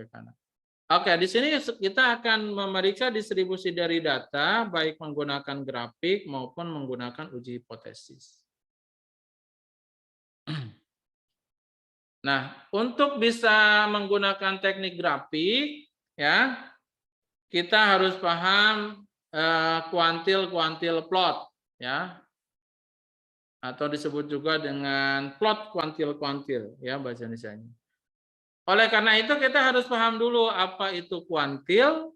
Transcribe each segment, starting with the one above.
ke kanan. Oke, di sini kita akan memeriksa distribusi dari data baik menggunakan grafik maupun menggunakan uji hipotesis. Nah, untuk bisa menggunakan teknik grafik, ya, kita harus paham kuantil-kuantil plot, ya, atau disebut juga dengan plot kuantil-kuantil, ya bahasa Indonesianya. Oleh karena itu kita harus paham dulu apa itu kuantil,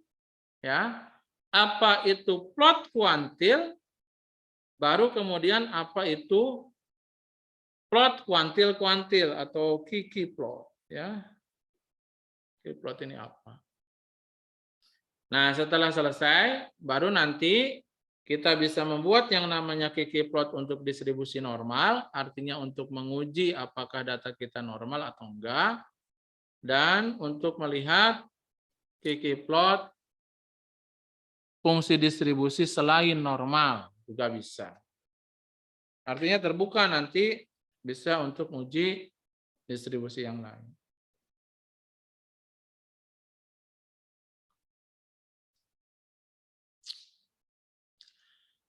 ya, apa itu plot kuantil, baru kemudian apa itu plot kuantil-kuantil atau key plot, ya. Key plot ini apa? Nah, setelah selesai, baru nanti kita bisa membuat yang namanya key plot untuk distribusi normal, artinya untuk menguji apakah data kita normal atau enggak, dan untuk melihat key plot fungsi distribusi selain normal juga bisa. Artinya terbuka nanti bisa untuk uji distribusi yang lain.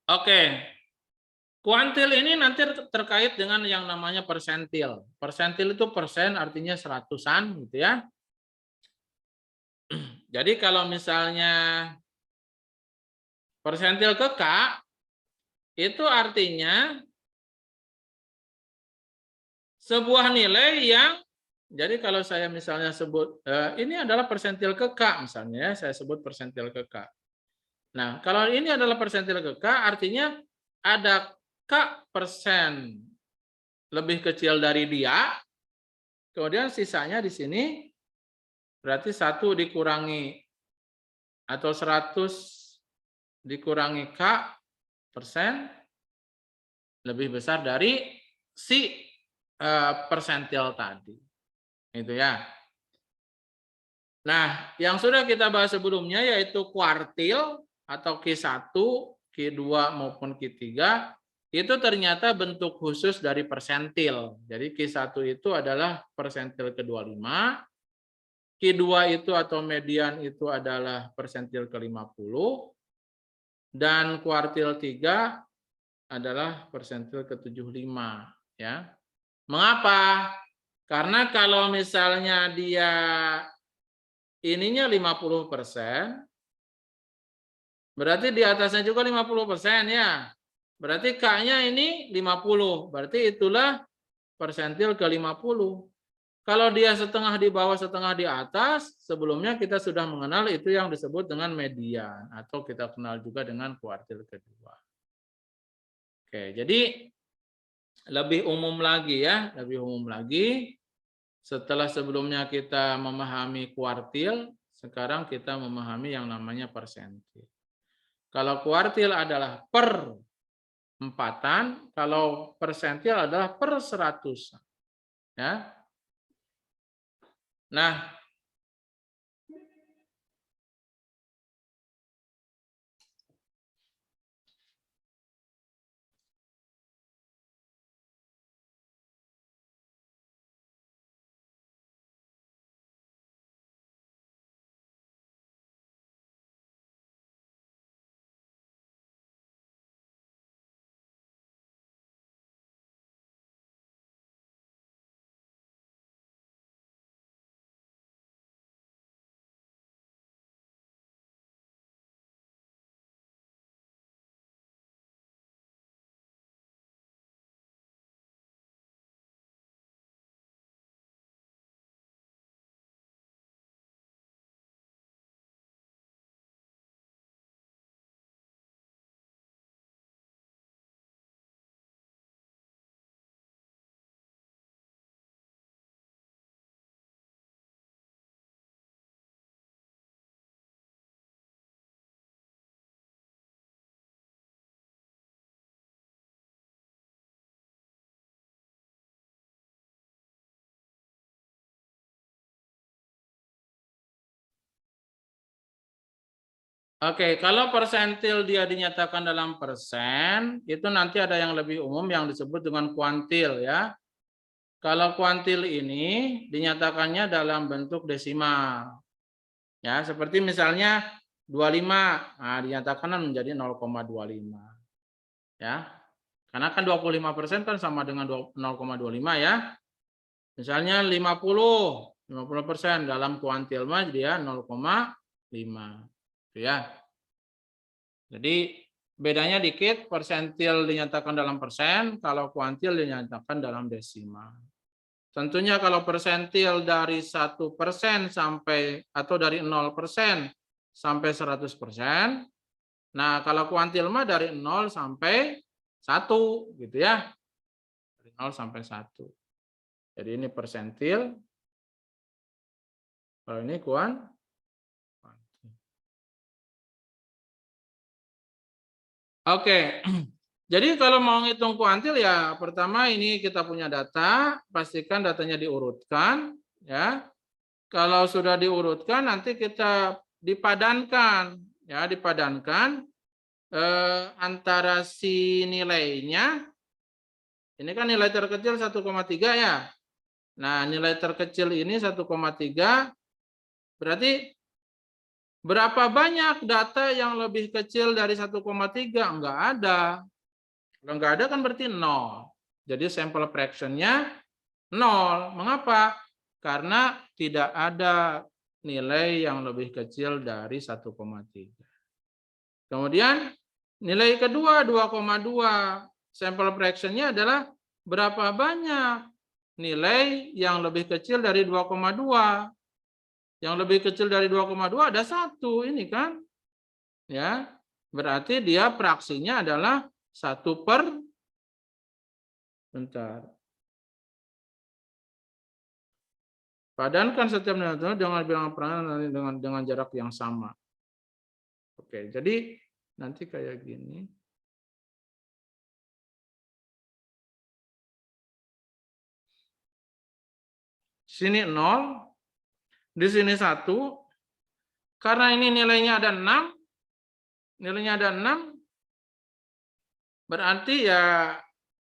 Oke, kuantil ini nanti terkait dengan yang namanya persentil. Persentil itu persen artinya seratusan gitu ya. Jadi kalau misalnya persentil ke K, itu artinya sebuah nilai yang, jadi kalau saya misalnya sebut, ini adalah persentil ke K misalnya, saya sebut persentil ke K. Nah, kalau ini adalah persentil ke K, artinya ada K persen lebih kecil dari dia, kemudian sisanya di sini berarti 1 dikurangi atau 100 dikurangi K persen lebih besar dari si persentil tadi. Itu ya. Nah, yang sudah kita bahas sebelumnya yaitu kuartil atau Q1, Q2 maupun Q3 itu ternyata bentuk khusus dari persentil. Jadi Q1 itu adalah persentil ke-25, Q2 itu atau median itu adalah persentil ke-50, dan kuartil 3 adalah persentil ke-75. Ya. Mengapa? Karena kalau misalnya dia ininya 50%, berarti di atasnya juga 50% ya. Berarti K-nya ini 50, berarti itulah persentil ke-50. Kalau dia setengah di bawah, setengah di atas, sebelumnya kita sudah mengenal itu yang disebut dengan median, atau kita kenal juga dengan kuartil kedua. Oke, jadi lebih umum lagi ya, lebih umum lagi. Setelah sebelumnya kita memahami kuartil, sekarang kita memahami yang namanya persentil. Kalau kuartil adalah per empatan, kalau persentil adalah per seratusan. Ya. Nah, oke, kalau persentil dia dinyatakan dalam persen, itu nanti ada yang lebih umum yang disebut dengan kuantil ya. Kalau kuantil ini dinyatakannya dalam bentuk desimal. Ya, seperti misalnya 25, nah dinyatakan menjadi 0,25. Ya. Karena kan 25% kan sama dengan 0,25 ya. Misalnya 50% dalam kuantil mah dia 0,5. Gitu ya. Jadi bedanya dikit, persentil dinyatakan dalam persen, kalau kuantil dinyatakan dalam desimal. Tentunya kalau persentil dari 1% sampai atau dari 0% sampai 100%. Nah, kalau kuantil mah dari 0 sampai 1 gitu ya. Dari 0 sampai 1. Jadi ini persentil. Kalau ini kuantil. Oke. Jadi kalau mau ngitung kuantil ya pertama ini kita punya data, pastikan datanya diurutkan ya. Kalau sudah diurutkan nanti kita dipadankan ya, dipadankan antara si nilainya. Ini kan nilai terkecil 1,3 ya. Nah, nilai terkecil ini 1,3 berarti berapa banyak data yang lebih kecil dari 1,3? Enggak ada. Kalau enggak ada kan berarti 0. Jadi sample fraction-nya 0. Mengapa? Karena tidak ada nilai yang lebih kecil dari 1,3. Kemudian nilai kedua 2,2. Sample fraction-nya adalah berapa banyak nilai yang lebih kecil dari 2,2. Yang lebih kecil dari 2,2 ada 1 ini kan. Ya. Berarti dia fraksinya adalah 1 per bentar. Padankan setiap nilai dengan bilangan perangan dengan jarak yang sama. Oke, jadi nanti kayak gini. Sini 0, di sini 1. Karena ini nilainya ada 6, berarti ya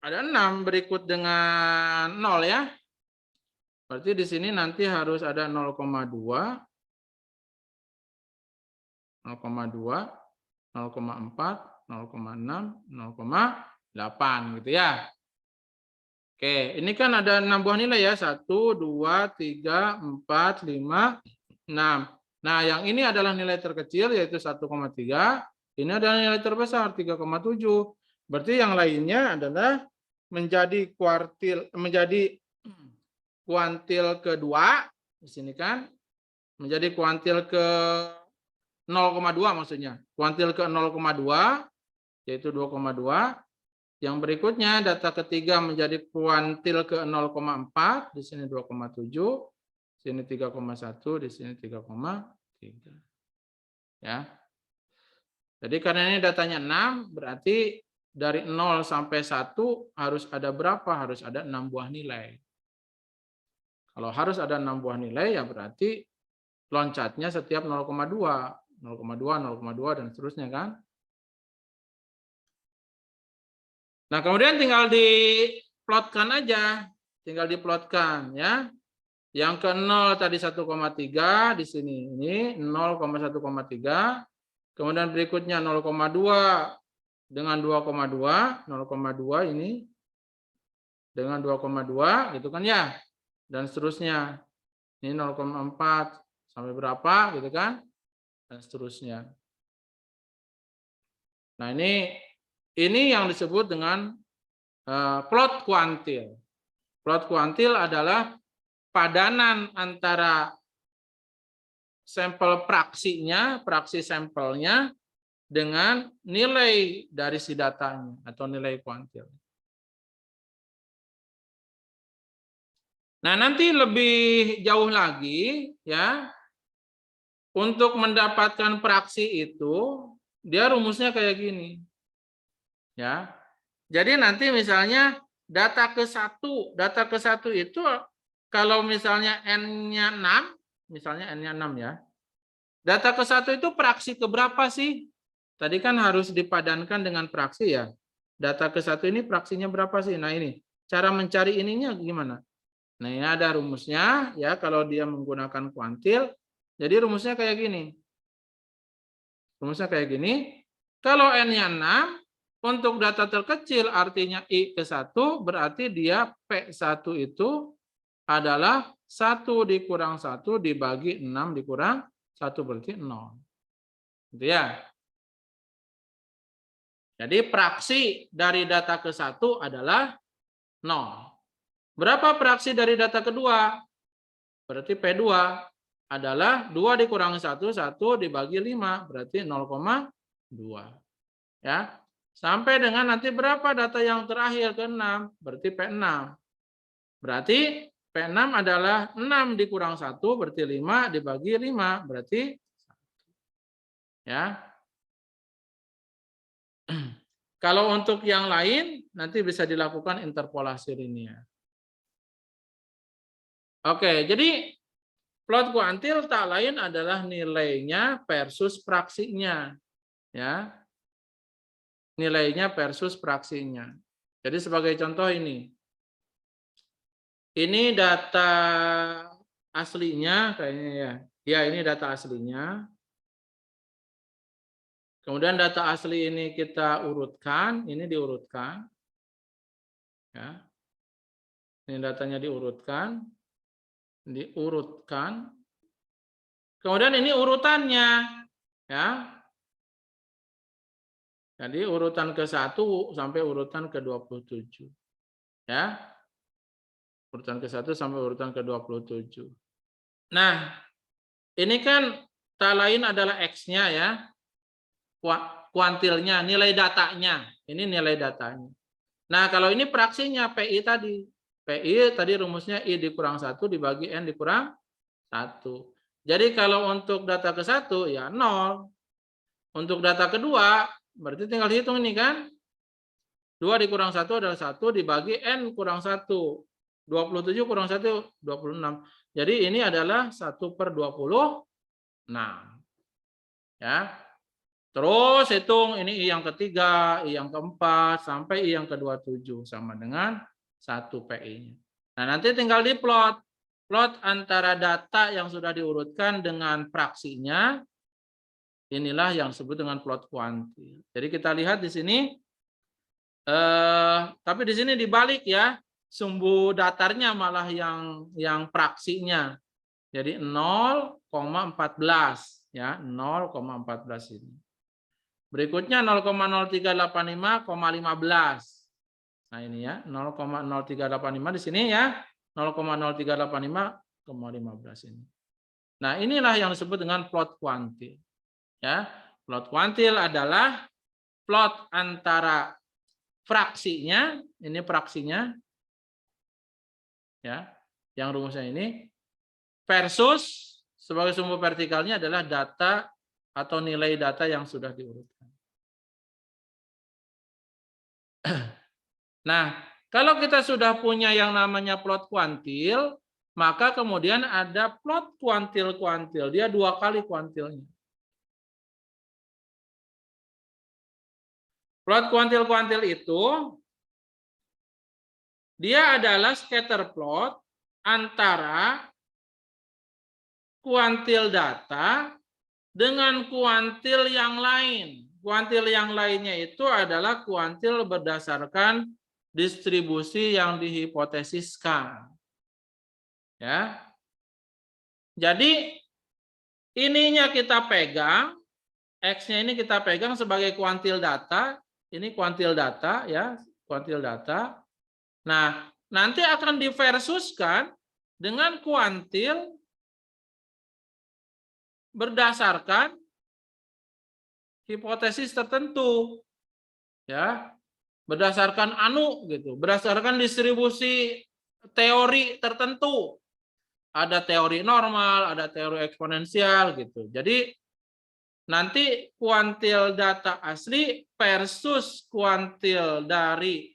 ada 6 berikut dengan 0 ya. Berarti di sini nanti harus ada 0,2, 0,4, 0,6, 0,8 gitu ya. Oke, ini kan ada 6 buah nilai ya. 1, 2, 3, 4, 5, 6. Nah, yang ini adalah nilai terkecil yaitu 1,3. Ini adalah nilai terbesar 3,7. Berarti yang lainnya adalah menjadi kuantil kedua di sini kan. Menjadi kuantil ke 0,2 maksudnya. Kuantil ke 0,2 yaitu 2,2. Yang berikutnya data ketiga menjadi kuantil ke 0,4, di sini 2,7, sini 3,1, di sini 3,3. Ya. Jadi karena ini datanya 6, berarti dari 0 sampai 1 harus ada berapa? Harus ada 6 buah nilai. Kalau harus ada 6 buah nilai ya berarti loncatnya setiap 0,2, 0,2, 0,2 dan seterusnya kan? Nah, kemudian tinggal diplotkan aja, tinggal diplotkan ya. Yang ke 0 tadi 1,3 di sini ini 0,1,3. Kemudian berikutnya 0,2 dengan 2,2, 0,2 ini dengan 2,2 gitu kan ya. Dan seterusnya. Ini 0,4 sampai berapa gitu kan? Dan seterusnya. Nah, ini yang disebut dengan plot kuantil. Plot kuantil adalah padanan antara sampel praksinya, praksi sampelnya dengan nilai dari si datanya atau nilai kuantil. Nah, nanti lebih jauh lagi ya, untuk mendapatkan praksi itu dia rumusnya kayak gini. Ya. Jadi nanti misalnya data ke 1 itu kalau misalnya N-nya 6, misalnya N-nya 6 ya. Data ke 1 itu praksi ke berapa sih? Tadi kan harus dipadankan dengan praksi ya. Data ke 1 ini praksinya berapa sih? Nah, ini cara mencari ininya gimana? Nah, ini ada rumusnya ya, kalau dia menggunakan kuantil Jadi rumusnya kayak gini. Rumusnya kayak gini. Kalau N-nya 6, untuk data terkecil artinya I ke 1, berarti dia P1 itu adalah 1 dikurang 1 dibagi 6 dikurang 1 berarti 0. Gitu ya. Jadi fraksi dari data ke 1 adalah 0. Berapa fraksi dari data kedua? Berarti P2 adalah 2 dikurangi 1, 1 dibagi 5, berarti 0,2. Ya. Sampai dengan nanti berapa data yang terakhir ke 6? Berarti P6. Berarti P6 adalah 6 dikurang 1, berarti 5 dibagi 5, berarti ya. Kalau untuk yang lain nanti bisa dilakukan interpolasi linear. Oke, jadi plot kuantil tak lain adalah nilainya versus fraksinya. Ya. Nilainya versus fraksinya. Jadi sebagai contoh ini. Ini data aslinya kayaknya ya. Ya, ini data aslinya. Kemudian data asli ini kita urutkan, ini diurutkan. Ya. Ini datanya diurutkan. Diurutkan. Kemudian ini urutannya. Ya. Jadi urutan ke-1 sampai urutan ke-27. Ya. Urutan ke-1 sampai urutan ke-27. Nah, ini kan tak lain adalah X-nya ya. Kuantilnya, nilai datanya. Ini nilai datanya. Nah, kalau ini fraksinya PI tadi. PI tadi rumusnya I dikurang 1 dibagi N dikurang 1. Jadi kalau untuk data ke-1 ya 0. Untuk data kedua berarti tinggal hitung ini kan. 2 dikurang 1 adalah 1 dibagi N kurang 1. 27 kurang 1, 26. Jadi ini adalah 1/26. Ya. Terus hitung ini I yang ketiga, I yang keempat, sampai I yang ke-27. Sama dengan 1 PI-nya. Nah, nanti tinggal diplot. Plot antara data yang sudah diurutkan dengan fraksinya. Inilah yang disebut dengan plot kuantil. Jadi kita lihat di sini. Tapi di sini dibalik ya. Sumbu datarnya malah yang fraksinya. Jadi 0,14 ya, 0,14 ini. Berikutnya 0,0385,15. Nah ini ya, 0,0385 di sini ya, 0,0385,15 ini. Nah inilah yang disebut dengan plot kuantil. Ya, plot kuantil adalah plot antara fraksinya, ini fraksinya, ya, yang rumusnya ini, versus sebagai sumbu vertikalnya adalah data atau nilai data yang sudah diurutkan. Nah, kalau kita sudah punya yang namanya plot kuantil, maka kemudian ada plot kuantil-kuantil. Dia 2 kali kuantilnya. Plot kuantil-kuantil itu dia adalah scatter plot antara kuantil data dengan kuantil yang lain. Kuantil yang lainnya itu adalah kuantil berdasarkan distribusi yang dihipotesiskan. Ya. Jadi ininya kita pegang, X-nya ini kita pegang sebagai kuantil data, ini kuantil data ya, kuantil data. Nah, nanti akan diversuskan dengan kuantil berdasarkan hipotesis tertentu. Ya. Berdasarkan gitu, berdasarkan distribusi teori tertentu. Ada teori normal, ada teori eksponensial gitu. Jadi nanti kuantil data asli versus kuantil dari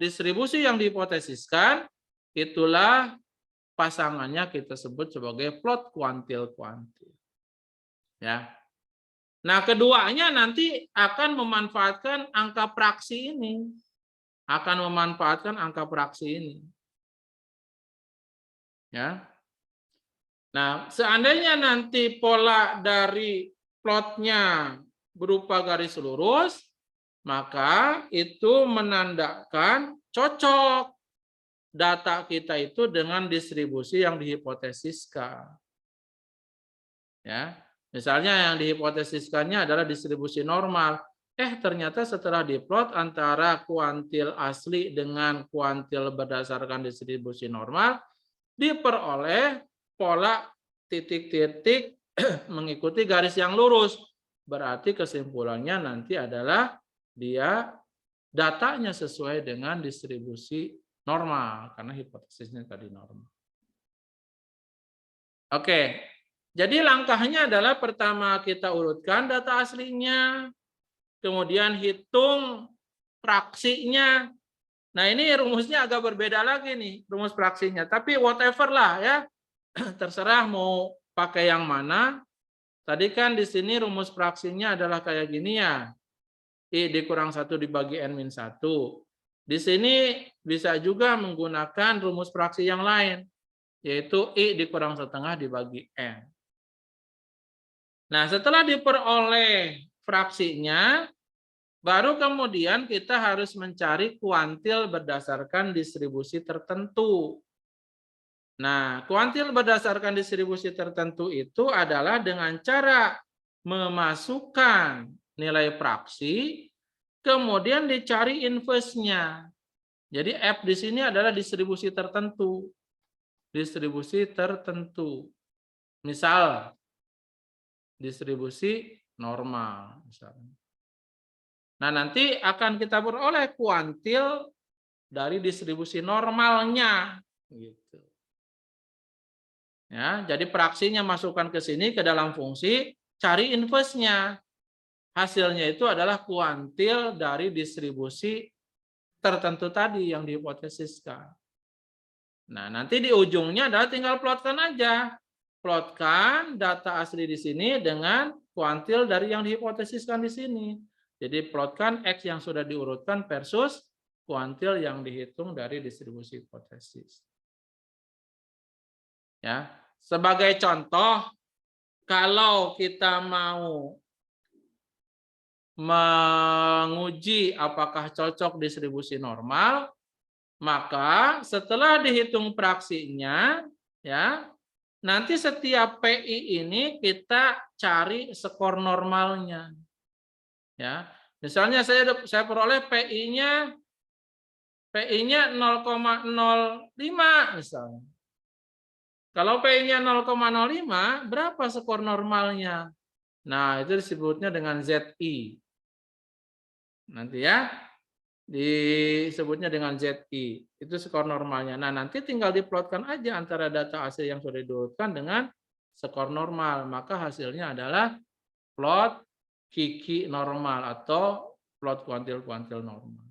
distribusi yang dihipotesiskan, itulah pasangannya kita sebut sebagai plot kuantil-kuantil. Ya. Nah, keduanya nanti akan memanfaatkan angka fraksi ini. Akan memanfaatkan angka fraksi ini. Ya. Nah, seandainya nanti pola dari plotnya berupa garis lurus, maka itu menandakan cocok data kita itu dengan distribusi yang dihipotesiskan. Ya, misalnya yang dihipotesiskannya adalah distribusi normal. Ternyata setelah diplot antara kuantil asli dengan kuantil berdasarkan distribusi normal, diperoleh pola titik-titik mengikuti garis yang lurus. Berarti kesimpulannya nanti adalah dia datanya sesuai dengan distribusi normal, karena hipotesisnya tadi normal. Oke, jadi langkahnya adalah pertama kita urutkan data aslinya, kemudian hitung fraksinya. Nah, ini rumusnya agak berbeda lagi nih, rumus fraksinya. Tapi whatever lah ya, terserah mau pakai yang mana. Tadi kan di sini rumus fraksinya adalah kayak gini ya. I dikurang 1 dibagi N-1. Di sini bisa juga menggunakan rumus fraksi yang lain, yaitu I dikurang setengah dibagi N. Nah, setelah diperoleh fraksinya, baru kemudian kita harus mencari kuantil berdasarkan distribusi tertentu. Nah, kuantil berdasarkan distribusi tertentu itu adalah dengan cara memasukkan nilai fraksi, kemudian dicari inverse-nya. Jadi F di sini adalah distribusi tertentu. Distribusi tertentu. Misal, distribusi normal. Misalnya. Nah, nanti akan kita peroleh kuantil dari distribusi normalnya. Gitu. Ya, jadi fraksinya masukkan ke sini ke dalam fungsi, cari inverse-nya. Hasilnya itu adalah kuantil dari distribusi tertentu tadi yang dihipotesiskan. Nah, nanti di ujungnya adalah tinggal plotkan aja. Plotkan data asli di sini dengan kuantil dari yang dihipotesiskan di sini. Jadi plotkan X yang sudah diurutkan versus kuantil yang dihitung dari distribusi hipotesis. Ya, sebagai contoh, kalau kita mau menguji apakah cocok distribusi normal, maka setelah dihitung fraksinya, ya, nanti setiap PI ini kita cari skor normalnya. Ya, misalnya saya peroleh PI-nya 0,05 misalnya. Kalau PI-nya 0,05, berapa skor normalnya? Nah, itu disebutnya dengan ZI. Nanti ya, disebutnya dengan ZI. Itu skor normalnya. Nah, nanti tinggal diplotkan aja antara data asli yang sudah diurutkan dengan skor normal. Maka hasilnya adalah plot Kiki normal atau plot kuantil-kuantil normal.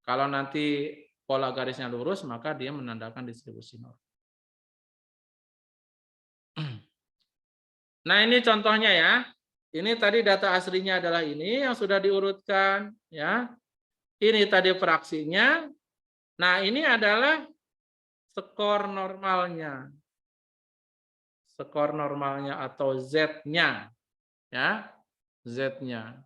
Kalau nanti pola garisnya lurus, maka dia menandakan distribusi normal. Nah, ini contohnya ya. Ini tadi data aslinya adalah ini yang sudah diurutkan, ya. Ini tadi fraksinya. Nah, ini adalah skor normalnya. Skor normalnya atau Z-nya, ya. Z-nya.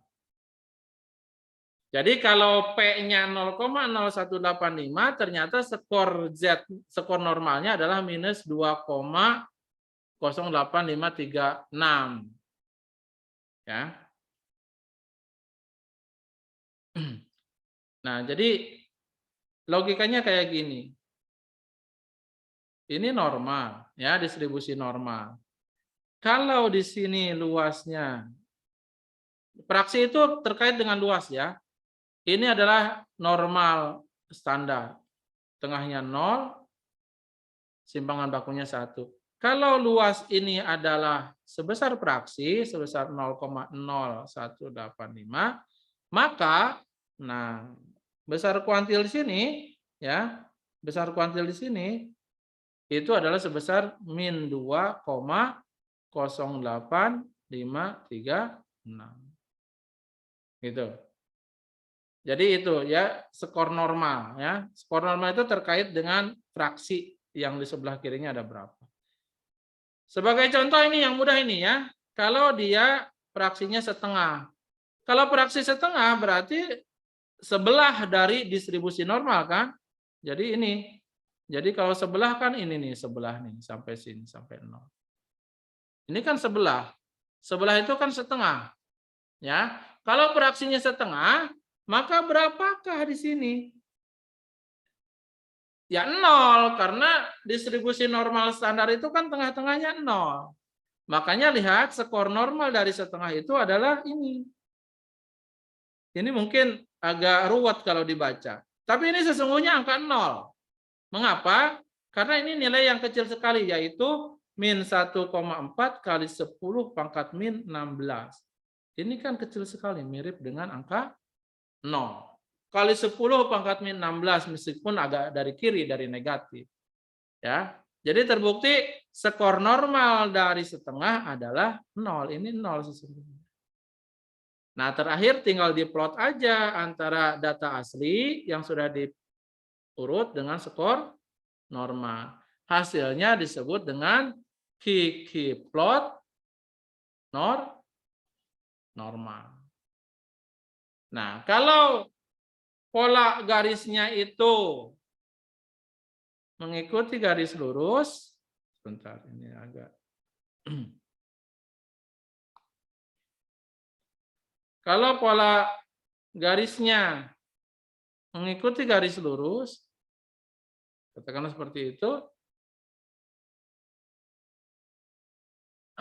Jadi kalau P-nya 0,0185, ternyata skor Z, skor normalnya adalah minus 2,08536. Ya. Nah, jadi logikanya kayak gini. Ini normal, ya, distribusi normal. Kalau di sini luasnya, fraksi itu terkait dengan luas ya. Ini adalah normal standar. Tengahnya 0, simpangan bakunya 1. Kalau luas ini adalah sebesar fraksi, sebesar 0,0185, maka nah besar kuantil di sini ya, besar kuantil di sini itu adalah sebesar min 2,08536. Gitu. Jadi itu ya skor normal ya. Skor normal itu terkait dengan fraksi yang di sebelah kirinya ada berapa. Sebagai contoh ini yang mudah ini ya. Kalau dia fraksinya setengah. Kalau fraksi setengah berarti sebelah dari distribusi normal kan? Jadi ini. Jadi kalau sebelah kan ini nih, sebelah nih sampai sini sampai 0. Ini kan sebelah. Sebelah itu kan setengah. Ya. Kalau fraksinya setengah, maka berapakah di sini? Ya 0, karena distribusi normal standar itu kan tengah-tengahnya 0. Makanya lihat skor normal dari setengah itu adalah ini. Ini mungkin agak ruwet kalau dibaca. Tapi ini sesungguhnya angka 0. Mengapa? Karena ini nilai yang kecil sekali, yaitu min 1,4 kali 10 pangkat min 16. Ini kan kecil sekali, mirip dengan angka 0. Kali 10 pangkat min 16, meskipun agak dari kiri, dari negatif. Ya, jadi terbukti skor normal dari setengah adalah 0. Ini 0 sesungguhnya. Nah, terakhir tinggal diplot aja antara data asli yang sudah diurut dengan skor normal. Hasilnya disebut dengan Kiki plot normal. Nah, kalau pola garisnya itu mengikuti garis lurus, sebentar ini agak. Kalau pola garisnya mengikuti garis lurus, katakanlah seperti itu,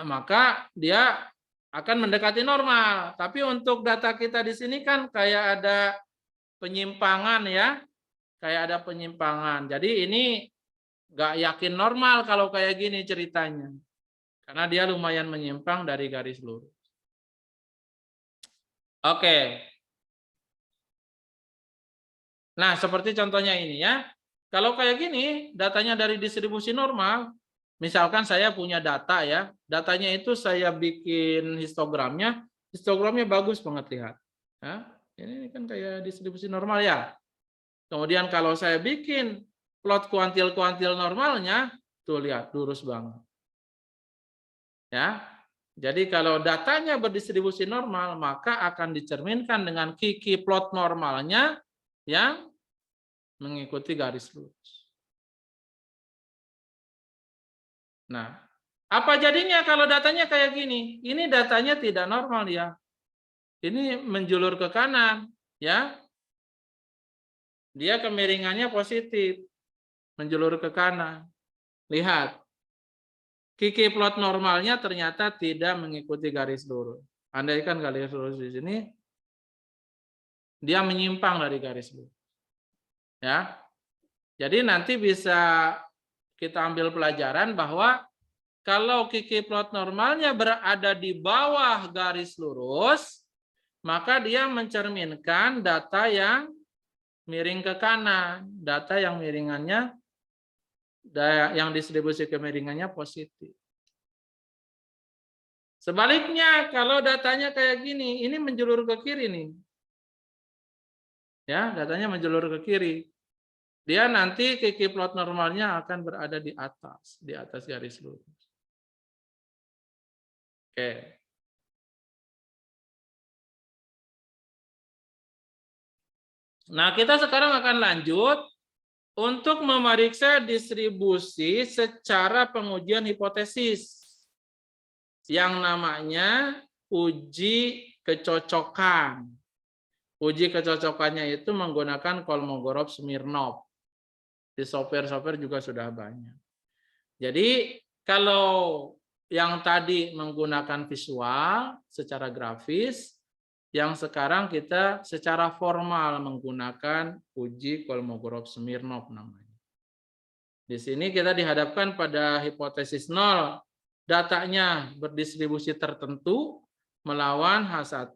maka dia akan mendekati normal. Tapi untuk data kita di sini kan kayak ada penyimpangan ya, kayak ada penyimpangan. Jadi ini nggak yakin normal kalau kayak gini ceritanya, karena dia lumayan menyimpang dari garis lurus. Oke. Nah, seperti contohnya ini ya. Kalau kayak gini, datanya dari distribusi normal, misalkan saya punya data ya, datanya itu saya bikin histogramnya bagus banget lihat. Ya, ini kan kayak distribusi normal ya. Kemudian kalau saya bikin plot kuantil-kuantil normalnya, tuh lihat lurus banget. Ya. Jadi kalau datanya berdistribusi normal, maka akan dicerminkan dengan Kiki plot normalnya yang mengikuti garis lurus. Nah, apa jadinya kalau datanya kayak gini? Ini datanya tidak normal ya. Ini menjulur ke kanan, ya. Dia kemiringannya positif, menjulur ke kanan. Lihat, Kiki plot normalnya ternyata tidak mengikuti garis lurus. Andaikan garis lurus di sini, dia menyimpang dari garis lurus. Ya. Jadi nanti bisa kita ambil pelajaran bahwa kalau Kiki plot normalnya berada di bawah garis lurus, maka dia mencerminkan data yang miring ke kanan, data yang miringannya, yang distribusi kemiringannya positif. Sebaliknya, kalau datanya kayak gini, ini menjulur ke kiri nih. Ya, datanya menjulur ke kiri. Dia nanti Kiki plot normalnya akan berada di atas garis lurus. Oke. Nah, kita sekarang akan lanjut untuk memeriksa distribusi secara pengujian hipotesis yang namanya uji kecocokan. Uji kecocokannya itu menggunakan Kolmogorov-Smirnov. Di software-software juga sudah banyak. Jadi kalau yang tadi menggunakan visual secara grafis, yang sekarang kita secara formal menggunakan uji Kolmogorov-Smirnov namanya. Di sini kita dihadapkan pada hipotesis 0, datanya berdistribusi tertentu melawan H1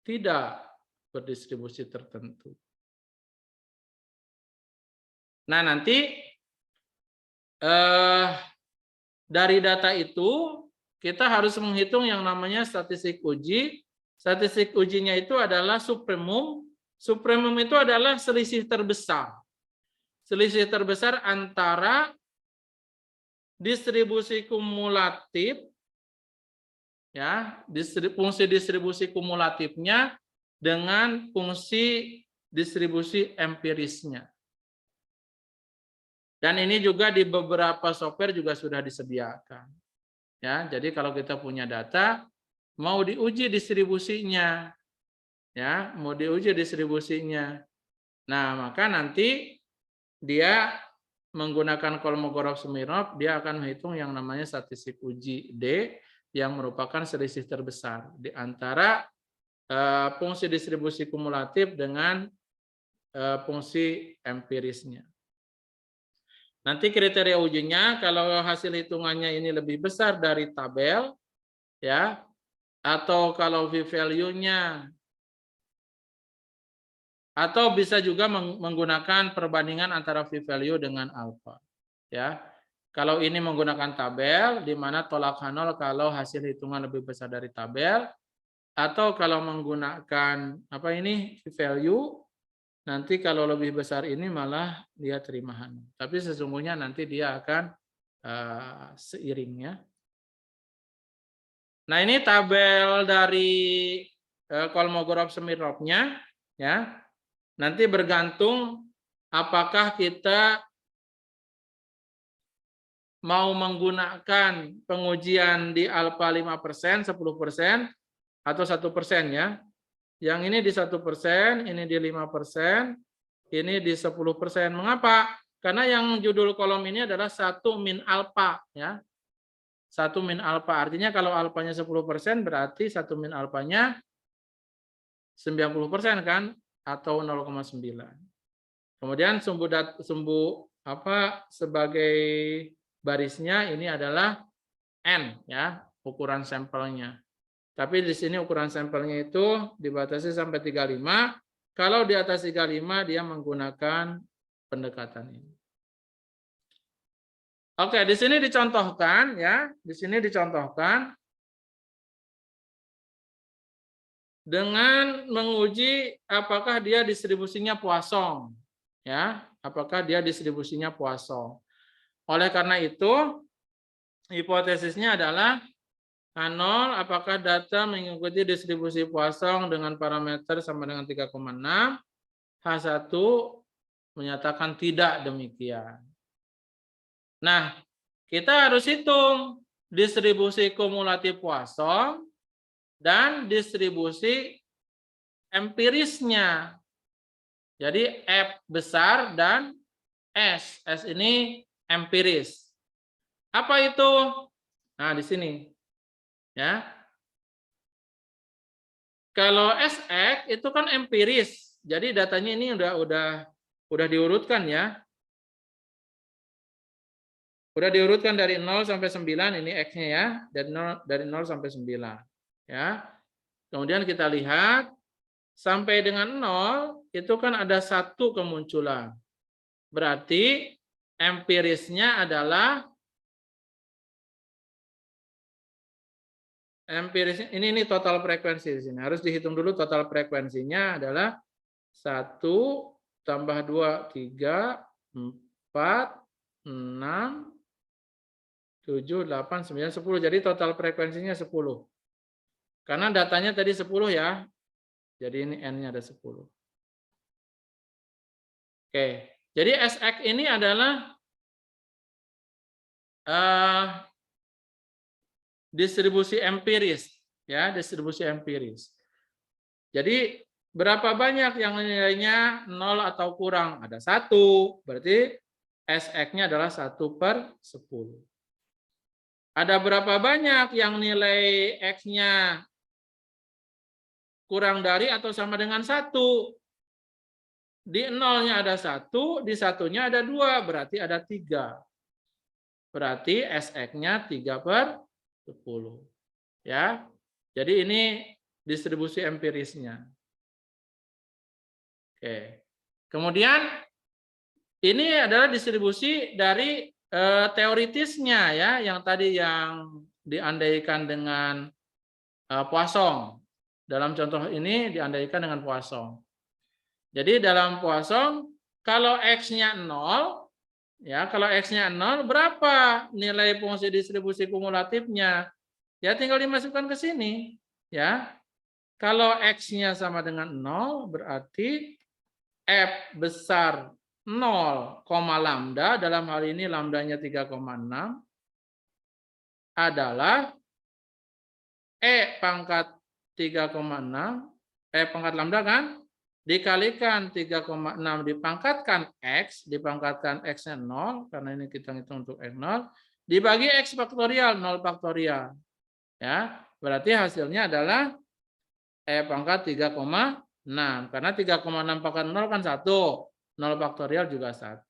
tidak berdistribusi tertentu. Nah, nanti dari data itu kita harus menghitung yang namanya statistik uji. Statistik ujinya itu adalah supremum. Supremum itu adalah selisih terbesar. Selisih terbesar antara distribusi kumulatif, ya, fungsi distribusi kumulatifnya dengan fungsi distribusi empirisnya. Dan ini juga di beberapa software juga sudah disediakan. Ya, jadi kalau kita punya data, mau diuji distribusinya, ya, mau diuji distribusinya. Nah, maka nanti dia menggunakan Kolmogorov-Smirnov, dia akan menghitung yang namanya statistik uji D, yang merupakan selisih terbesar di antara fungsi distribusi kumulatif dengan fungsi empirisnya. Nanti kriteria ujinya, kalau hasil hitungannya ini lebih besar dari tabel, ya, atau kalau v-value-nya, atau bisa juga menggunakan perbandingan antara v-value dengan alpha, ya. Kalau ini menggunakan tabel, di mana tolak H0 kalau hasil hitungan lebih besar dari tabel, atau kalau menggunakan apa ini v-value, nanti kalau lebih besar ini malah dia terima H0. Tapi sesungguhnya nanti dia akan seiringnya. Nah, ini tabel dari Kolmogorov-Smirnovnya, ya. Nanti bergantung apakah kita mau menggunakan pengujian di alfa 5%, 10%, atau 1% ya. Yang ini di 1%, ini di 5%, ini di 10%. Mengapa? Karena yang judul kolom ini adalah 1 min alfa, ya. 1 min alfa, artinya kalau alfanya 10% berarti 1 min alfanya 90% kan, atau 0,9. Kemudian sumbu sebagai barisnya ini adalah N, ya, ukuran sampelnya. Tapi di sini ukuran sampelnya itu dibatasi sampai 35. Kalau di atas 35 dia menggunakan pendekatan ini. Oke, di sini dicontohkan, ya, di sini dicontohkan dengan menguji apakah dia distribusinya Poisson, ya, apakah dia distribusinya Poisson. Oleh karena itu, hipotesisnya adalah H0 apakah data mengikuti distribusi Poisson dengan parameter sama dengan 3,6, H1 menyatakan tidak demikian. Nah, kita harus hitung distribusi kumulatif Poisson dan distribusi empirisnya. Jadi F besar dan S. S ini empiris. Apa itu? Nah, di sini. Ya. Kalau SX itu kan empiris. Jadi datanya ini udah diurutkan ya. Udah diurutkan dari 0 sampai 9 ini X-nya ya, dari 0 sampai 9. Ya. Kemudian kita lihat sampai dengan 0 itu kan ada 1 kemunculan. Berarti empirisnya adalah ini total frekuensi di sini. Harus dihitung dulu total frekuensinya adalah 1 tambah 2 3 4 6 7 8 9 10. Jadi total frekuensinya 10. Karena datanya tadi 10 ya. Jadi ini N-nya ada 10. Oke. Jadi SX ini adalah distribusi empiris, ya, distribusi empiris. Jadi berapa banyak yang nilainya 0 atau kurang? Ada 1, berarti SX-nya adalah 1/10. Ada berapa banyak yang nilai X-nya kurang dari atau sama dengan 1? Di 0-nya ada 1, di 1-nya ada 2, berarti ada 3. Berarti SX-nya 3/10. Ya. Jadi ini distribusi empirisnya. Oke. Kemudian ini adalah distribusi dari teoritisnya ya, yang tadi yang diandaikan dengan Poisson. Dalam contoh ini diandaikan dengan Poisson. Jadi dalam Poisson kalau X-nya 0, Ya, kalau X-nya 0, berapa nilai fungsi distribusi kumulatifnya? Ya, tinggal dimasukkan ke sini. Ya, kalau X-nya sama dengan 0, berarti F besar 0, lambda, dalam hal ini lambdanya 3,6, adalah E pangkat 3,6, E pangkat lambda kan? Dikalikan 3,6 dipangkatkan X, dipangkatkan X-nya 0, karena ini kita hitung untuk X0, dibagi X faktorial, 0 faktorial. Ya, berarti hasilnya adalah E pangkat 3,6. Karena 3,6 pangkat 0 kan 1, 0 faktorial juga 1.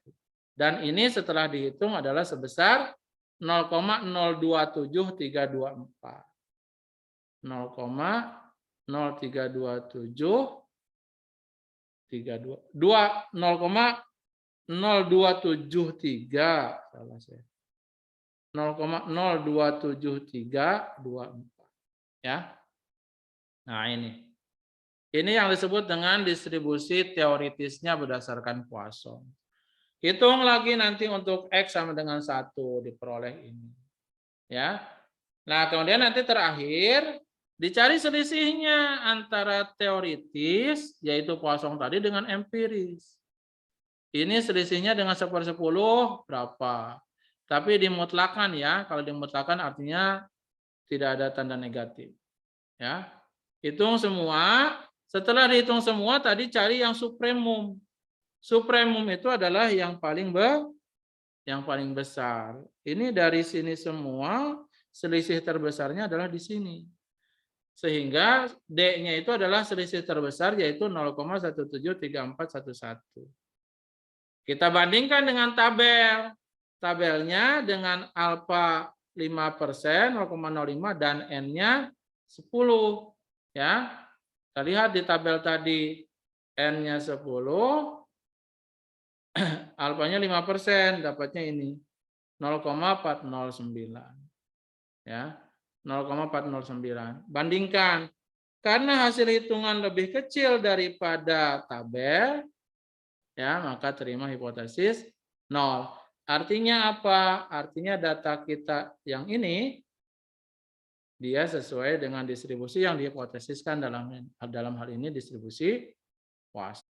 Dan ini setelah dihitung adalah sebesar 0,027324. 0,0273 salah saya. 0,027324 ya. Nah, ini. Ini yang disebut dengan distribusi teoritisnya berdasarkan Poisson. Hitung lagi nanti untuk X sama dengan 1 diperoleh ini. Ya. Nah, kemudian nanti terakhir dicari selisihnya antara teoritis, yaitu Poisson tadi, dengan empiris. Ini selisihnya dengan 1/10 berapa? Tapi dimutlakan ya. Kalau dimutlakan artinya tidak ada tanda negatif. Ya. Hitung semua. Setelah dihitung semua, tadi cari yang supremum. Supremum itu adalah yang paling besar. Ini dari sini semua, selisih terbesarnya adalah di sini. Sehingga D-nya itu adalah selisih terbesar, yaitu 0,173411. Kita bandingkan dengan tabel. Tabelnya dengan alfa 5%, 0,05, dan N-nya 10. Ya. Kita lihat di tabel tadi, N-nya 10, alfanya 5%, dapatnya ini 0,409. Ya. 0,409. Bandingkan. Karena hasil hitungan lebih kecil daripada tabel, ya, maka terima hipotesis 0. Artinya apa? Artinya data kita yang ini dia sesuai dengan distribusi yang dihipotesiskan dalam hal ini distribusi Poisson.